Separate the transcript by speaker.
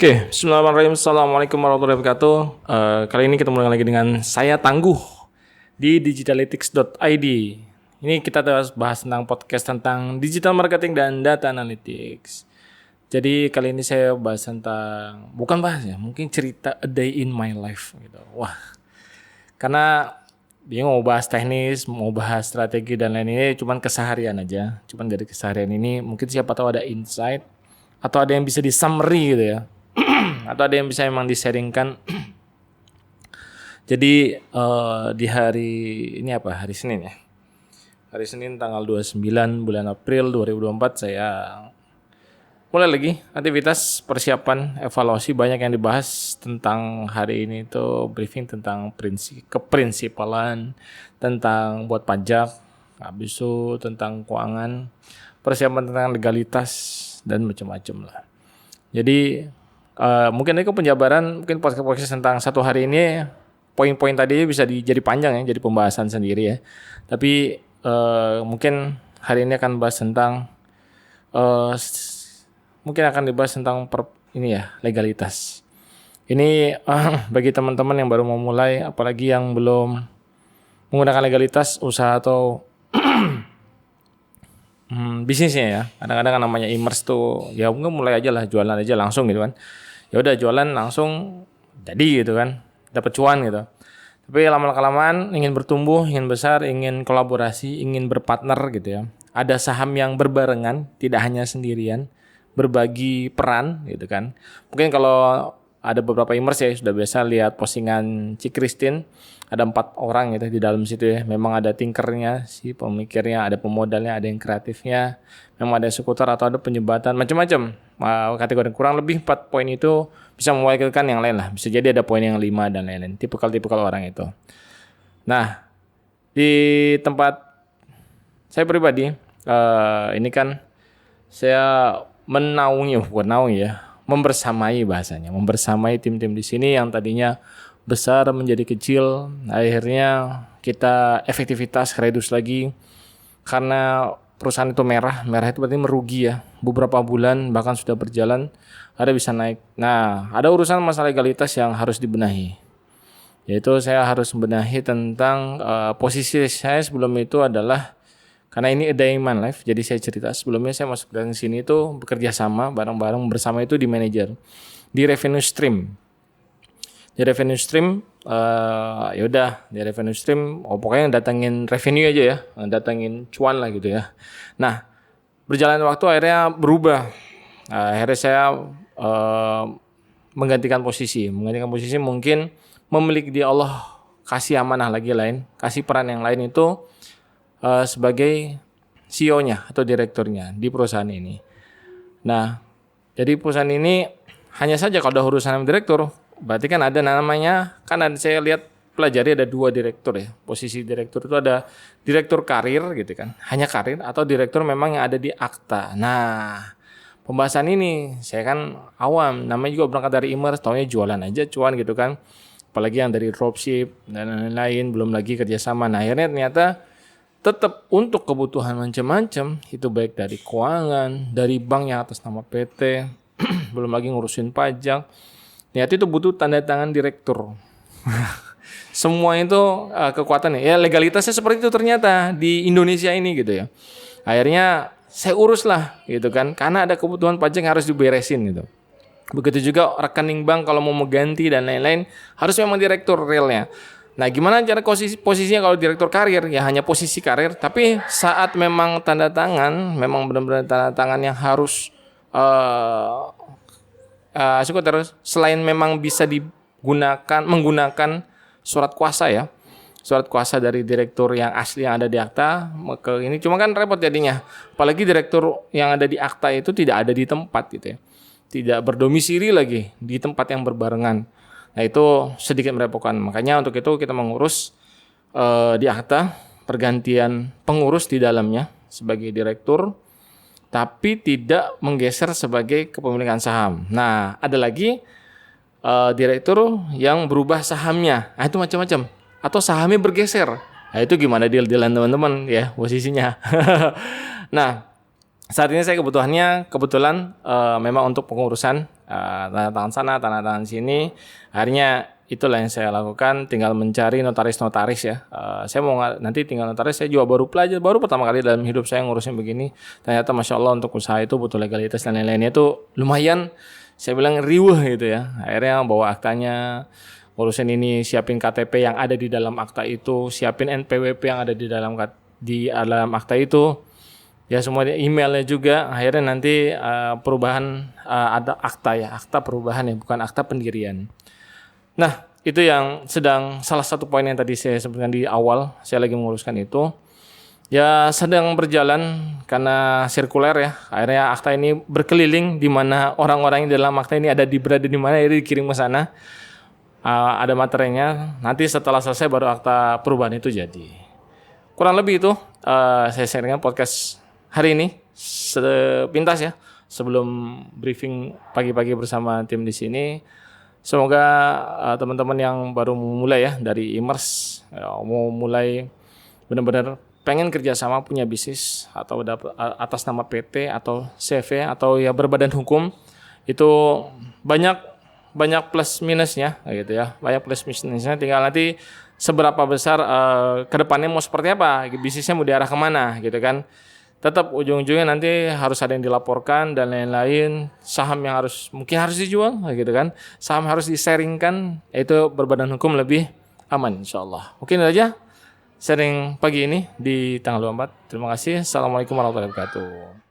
Speaker 1: Oke, bismillahirrahmanirrahim. Assalamualaikum warahmatullahi wabarakatuh. Kali ini ketemu lagi dengan saya Tangguh di digitalytics.id. Ini kita bahas tentang podcast tentang digital marketing dan data analytics. Jadi kali ini saya bahas tentang, bukan bahas ya, mungkin cerita a day in my life gitu. Wah, karena dia mau bahas teknis, mau bahas strategi dan lain-lain, cuman keseharian aja. Cuman dari keseharian ini mungkin siapa tahu ada insight atau ada yang bisa di summary gitu ya. Atau ada yang bisa emang di-sharingkan. Jadi di hari ini apa? Hari Senin ya. Hari Senin tanggal 29 bulan April 2024 saya mulai lagi aktivitas persiapan evaluasi. Banyak yang dibahas tentang hari ini itu briefing tentang keprinsipalan, tentang buat pajak, habis itu tentang keuangan, persiapan tentang legalitas dan macam-macam lah. Jadi mungkin itu penjabaran, mungkin podcast tentang satu hari ini poin-poin tadi bisa jadi panjang ya, jadi pembahasan sendiri ya. Tapi mungkin hari ini akan bahas tentang mungkin akan dibahas tentang legalitas. Ini bagi teman-teman yang baru mau mulai, apalagi yang belum menggunakan legalitas usaha atau bisnisnya ya. Kadang-kadang namanya e-commerce tuh ya mungkin mulai aja lah, jualan aja langsung gitu kan. Ya udah jualan langsung jadi gitu kan, dapat cuan gitu. Tapi lama-kelamaan ingin bertumbuh, ingin besar, ingin kolaborasi, ingin berpartner gitu ya. Ada saham yang berbarengan, tidak hanya sendirian, berbagi peran gitu kan. Mungkin kalau ada beberapa e-commerce ya sudah biasa lihat postingan Ci Christine, ada 4 orang gitu di dalam situ ya. Memang ada tinkernya, si pemikirnya, ada pemodalnya, ada yang kreatifnya, memang ada eksekutor atau ada penyebatan, macam-macam. Kategori kurang lebih 4 poin itu bisa mewakilkan yang lain lah. Bisa jadi ada poin yang 5 dan lain-lain. Tipikal orang itu. Nah, di tempat saya pribadi, ini kan saya membersamai bahasanya, membersamai tim-tim di sini yang tadinya besar menjadi kecil. Akhirnya kita efektivitas reduce lagi karena perusahaan itu merah itu berarti merugi ya. Beberapa bulan bahkan sudah berjalan ada bisa naik. Nah, ada urusan masalah legalitas yang harus dibenahi. Yaitu saya harus membenahi tentang posisi saya sebelum itu adalah, karena ini a day in my life, jadi saya cerita sebelumnya saya masuk dari sini itu bekerja sama bareng-bareng bersama itu di manajer di revenue stream. Di revenue stream pokoknya datangin revenue aja ya, datangin cuan lah gitu ya. Nah, berjalan waktu akhirnya berubah. Akhirnya saya menggantikan posisi mungkin memiliki dia Allah kasih amanah lagi lain, kasih peran yang lain itu sebagai CEO-nya atau direkturnya di perusahaan ini. Nah, jadi perusahaan ini hanya saja kalau ada urusan sama direktur, berarti kan ada namanya, saya lihat pelajari ada 2 direktur ya. Posisi direktur itu ada direktur karir gitu kan, hanya karir, atau direktur memang yang ada di akta. Nah, pembahasan ini saya kan awam, namanya juga berangkat dari e-commerce, taunya jualan aja cuan gitu kan. Apalagi yang dari dropship dan lain-lain, belum lagi kerjasama. Nah, akhirnya ternyata tetap untuk kebutuhan macam-macam, itu baik dari keuangan, dari bank yang atas nama PT, belum lagi ngurusin pajak. Ternyata itu butuh tanda tangan direktur. Semua itu kekuatannya. Ya legalitasnya seperti itu ternyata di Indonesia ini gitu ya. Akhirnya saya urus lah gitu kan, karena ada kebutuhan pajak yang harus diberesin gitu. Begitu juga rekening bank kalau mau ganti dan lain-lain, harus memang direktur realnya. Nah, gimana cara posisinya kalau direktur karir? Ya hanya posisi karir, tapi saat memang tanda tangan, memang benar-benar tanda tangan yang harus terus selain memang bisa menggunakan surat kuasa ya. Surat kuasa dari direktur yang asli yang ada di akta ke ini, cuma kan repot jadinya. Apalagi direktur yang ada di akta itu tidak ada di tempat gitu ya. Tidak berdomisili lagi di tempat yang berbarengan. Nah, itu sedikit merepotkan. Makanya untuk itu kita mengurus di akta pergantian pengurus di dalamnya sebagai direktur, tapi tidak menggeser sebagai kepemilikan saham. Nah, ada lagi direktur yang berubah sahamnya. Nah, itu macam-macam. Atau sahamnya bergeser. Nah, itu gimana deal-dealan teman-teman ya posisinya. Nah, saat ini saya kebetulan memang untuk pengurusan tanda tangan sana, tanda tangan sini. Akhirnya itulah yang saya lakukan, tinggal mencari notaris-notaris ya. Saya mau nanti tinggal notaris, saya juga baru pertama kali dalam hidup saya ngurusin begini. Ternyata Masya Allah untuk usaha itu butuh legalitas dan lain-lainnya itu lumayan, saya bilang riuh gitu ya. Akhirnya bawa aktanya, ngurusin ini, siapin KTP yang ada di dalam akta itu, siapin NPWP yang ada di dalam akta itu. Ya semua emailnya juga. Akhirnya nanti perubahan ada akta perubahan ya, bukan akta pendirian. Nah, itu yang salah satu poin yang tadi saya sebutkan di awal, saya lagi menguruskan itu. Ya sedang berjalan karena sirkuler ya. Akhirnya akta ini berkeliling di mana orang-orang yang dalam akta ini berada di mana, jadi dikirim ke sana. Ada materinya. Nanti setelah selesai baru akta perubahan itu jadi. Kurang lebih itu saya sharingkan podcast hari ini sepintas ya. Sebelum briefing pagi-pagi bersama tim di sini. Semoga teman-teman yang baru mulai ya dari Imers mau mulai benar-benar pengen kerjasama punya bisnis atau atas nama PT atau CV atau ya berbadan hukum itu banyak plus minusnya gitu ya, banyak plus minusnya, tinggal nanti seberapa besar kedepannya mau seperti apa, bisnisnya mau diarah kemana gitu kan. Tetap ujung-ujungnya nanti harus ada yang dilaporkan dan lain-lain, saham yang mungkin harus dijual gitu kan, saham harus di-sharingkan, itu berbadan hukum lebih aman insyaallah. Mungkin itu aja sharing pagi ini di tanggal 24. Terima kasih. Assalamualaikum warahmatullahi wabarakatuh.